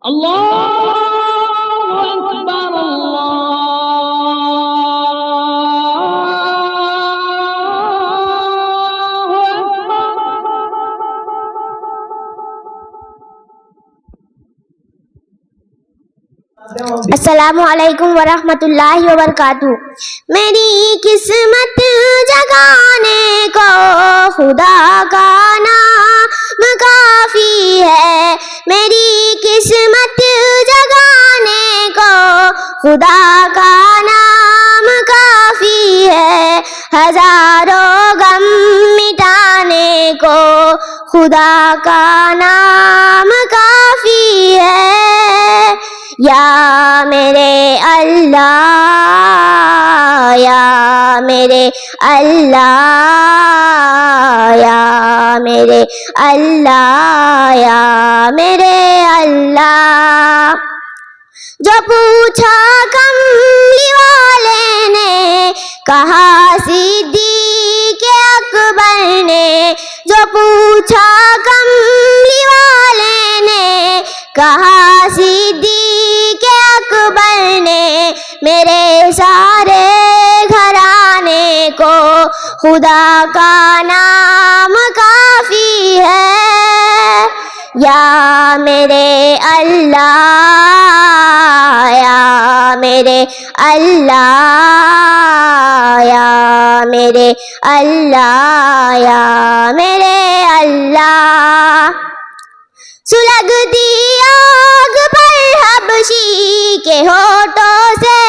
اللہ اکبر السلام علیکم ورحمۃ اللہ وبرکاتہ۔ میری قسمت جگانے کو خدا کا نام کافی ہے، میری قسمت جگانے کو خدا کا نام کافی ہے، ہزاروں غم مٹانے کو خدا کا نام کافی ہے۔ یا میرے اللہ، یا میرے اللہ، یا میرے اللہ، یا میرے اللہ۔ جو پوچھا کملی والے نے، کہا صدیق اکبر نے، جو پوچھا کملی والے نے، کہا صدیق اکبر نے، میرے سارے گھرانے کو خدا کا نام کافی ہے۔ یا میرے اللہ، یا میرے اللہ، یا میرے اللہ، یا میرے اللہ۔ سلگتی آگ پر حبشی کے ہونٹوں سے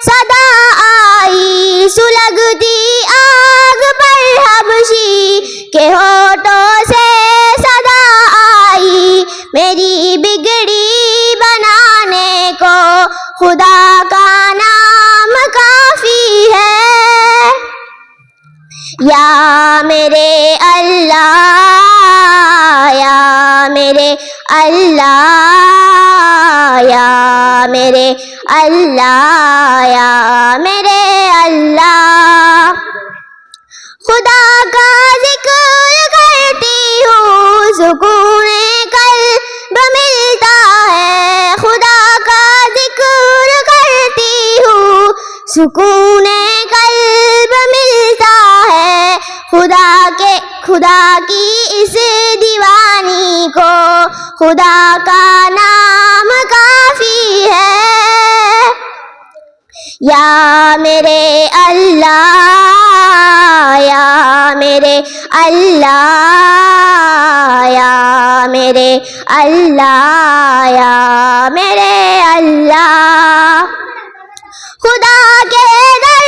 صدا آئی، سلگتی آگ پر حبشی کے ہونٹوں سے صدا آئی، میری بگڑی بنانے کو خدا کا نام کافی ہے۔ یا میرے اللہ، یا میرے اللہ، یا میرے اللہ، یا میرے اللہ۔ خدا کا ذکر کرتی ہوں، سکون قلب ملتا ہے، خدا کا ذکر کرتی ہوں، سکون قلب ملتا ہے، خدا کی اس دیوانی کو خدا کا نام کافی ہے۔ یا میرے اللہ، یا میرے اللہ، یا میرے اللہ، یا میرے اللہ۔ خدا کے در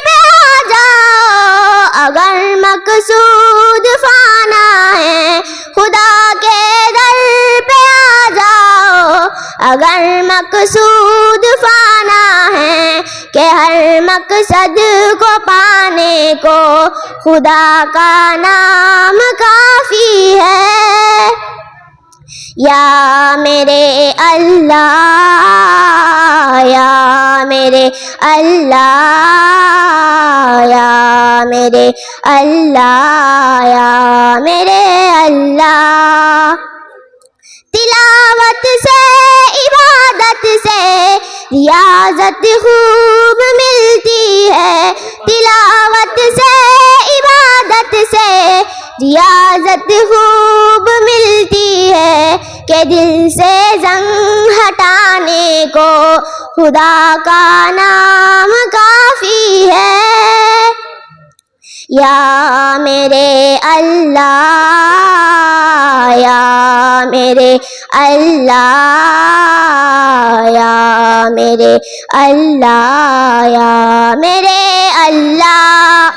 پہ آ جاؤ اگر مقصود فانا ہے، خدا کے در پہ آ جاؤ اگر مقصود فانا ہے، کہ ہر مقصد کو پانے کو خدا کا نام کافی ہے۔ یا میرے اللہ، یا میرے اللہ، یا میرے اللہ، یا میرے اللہ۔ تلاوت سے عبادت سے ریاضت خوب ملتی ہے، تلاوت سے عبادت سے ریاضت خوب ملتی ہے، کہ دل سے زنگ ہٹانے کو خدا کا نام کافی ہے۔ یا میرے اللہ، یا میرے اللہ، یا میرے اللہ، یا میرے اللہ۔